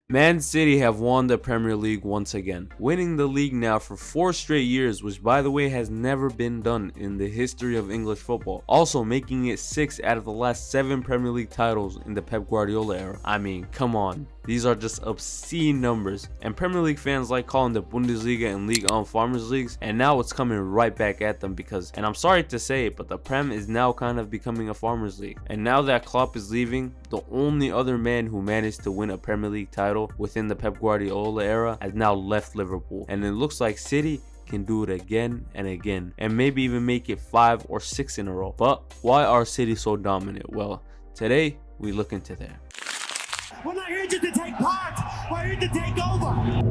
Man City have won the Premier League once again, winning the league now for 4 straight years, which by the way has never been done in the history of English football. Also making it 6 out of the last 7 Premier League titles in the Pep Guardiola era. I mean, come on. These are just obscene numbers, and Premier League fans like calling the Bundesliga and Ligue 1 farmers leagues, and now it's coming right back at them because, and I'm sorry to say it, but the Prem is now kind of becoming a farmers league. And now that Klopp is leaving, the only other man who managed to win a Premier League title within the Pep Guardiola era has now left Liverpool, and it looks like City can do it again and again, and maybe even make it 5 or 6 in a row. But why are City so dominant? Well, today we look into that. We're not here just to take part, we're here to take over.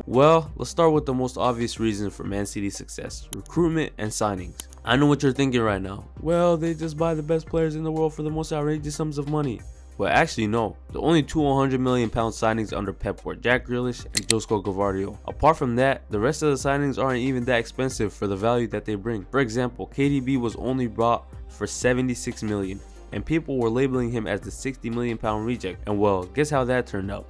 Well, let's start with the most obvious reason for Man City's success: recruitment and signings. I know what you're thinking right now. Well, they just buy the best players in the world for the most outrageous sums of money. Well, actually no. The only two £100 million signings under Pep were Jack Grealish and Josko Gvardiol. Apart from that, the rest of the signings aren't even that expensive for the value that they bring. For example, KDB was only bought for £76 million, and people were labeling him as the £60 million reject. And well, guess how that turned out?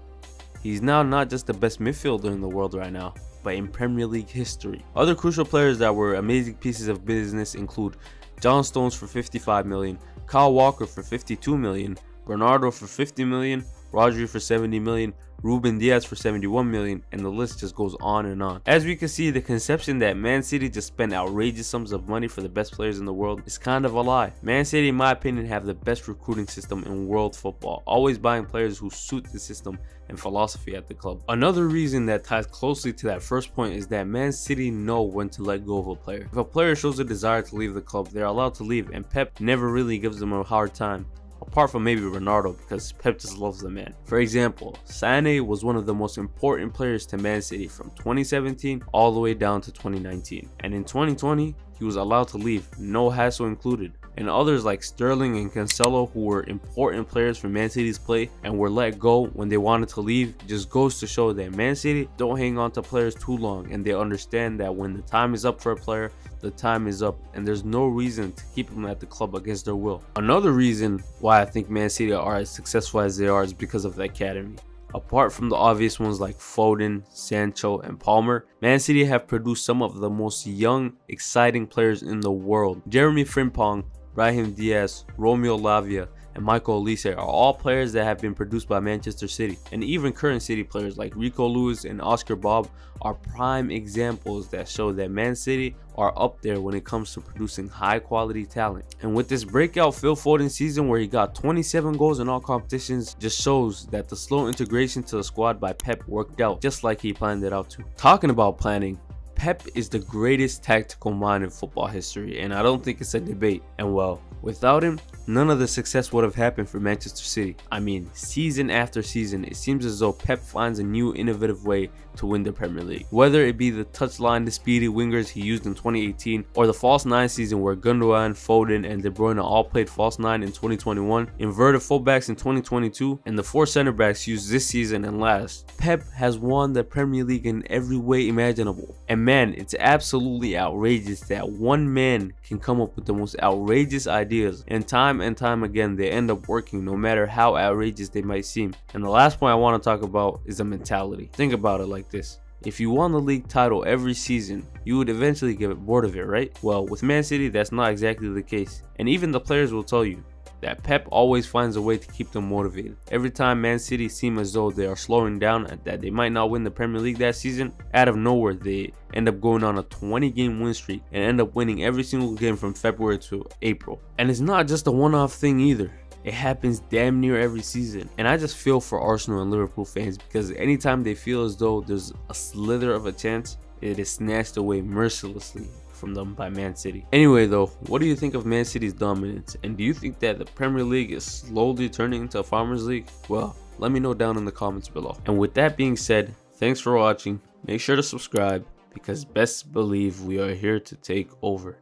He's now not just the best midfielder in the world right now, but in Premier League history. Other crucial players that were amazing pieces of business include John Stones for £55 million, Kyle Walker for £52 million, Bernardo for $50 million, Rodri for $70 million, Ruben Diaz for $71 million, and the list just goes on and on. As we can see, the conception that Man City just spent outrageous sums of money for the best players in the world is kind of a lie. Man City, in my opinion, have the best recruiting system in world football, always buying players who suit the system and philosophy at the club. Another reason that ties closely to that first point is that Man City know when to let go of a player. If a player shows a desire to leave the club, they're allowed to leave, and Pep never really gives them a hard time. Apart from maybe Ronaldo, because Pep just loves the man. For example, Sané was one of the most important players to Man City from 2017 all the way down to 2019. And in 2020, he was allowed to leave, no hassle included. And others like Sterling and Cancelo, who were important players for Man City's play and were let go when they wanted to leave, just goes to show that Man City don't hang on to players too long, and they understand that when the time is up for a player, the time is up, and there's no reason to keep them at the club against their will. Another reason why I think Man City are as successful as they are is because of the academy. Apart from the obvious ones like Foden, Sancho, and Palmer, Man City have produced some of the most young, exciting players in the world. Jeremy Frimpong, Brahim Diaz, Romeo Lavia, and Michael Olise are all players that have been produced by Manchester City, and even current City players like Rico Lewis and Oscar Bob are prime examples that show that Man City are up there when it comes to producing high quality talent. And with this breakout Phil Foden season where he got 27 goals in all competitions, just shows that the slow integration to the squad by Pep worked out just like he planned it out to. Talking about planning, Pep is the greatest tactical mind in football history, and I don't think it's a debate. And well, without him, none of the success would have happened for Manchester City. I mean, season after season, it seems as though Pep finds a new innovative way to win the Premier League. Whether it be the touchline to speedy wingers he used in 2018, or the false 9 season where Gundogan, Foden, and De Bruyne all played false 9 in 2021, inverted fullbacks in 2022, and the 4 center backs used this season and last, Pep has won the Premier League in every way imaginable. And man, it's absolutely outrageous that one man can come up with the most outrageous ideas, and time again they end up working no matter how outrageous they might seem. And the last point I want to talk about is the mentality. Think about it like this: if you won the league title every season, you would eventually get bored of it, right? Well, with Man City, that's not exactly the case, and even the players will tell you that Pep always finds a way to keep them motivated. Every time Man City seem as though they are slowing down and that they might not win the Premier League that season, out of nowhere they end up going on a 20-game win streak and end up winning every single game from February to April. And it's not just a one-off thing either. It happens damn near every season. And I just feel for Arsenal and Liverpool fans, because anytime they feel as though there's a slither of a chance, it is snatched away mercilessly from them by Man City. Anyway though, what do you think of Man City's dominance, and do you think that the Premier League is slowly turning into a farmers league? Well, let me know down in the comments below. And with that being said, thanks for watching. Make sure to subscribe, because best believe we are here to take over.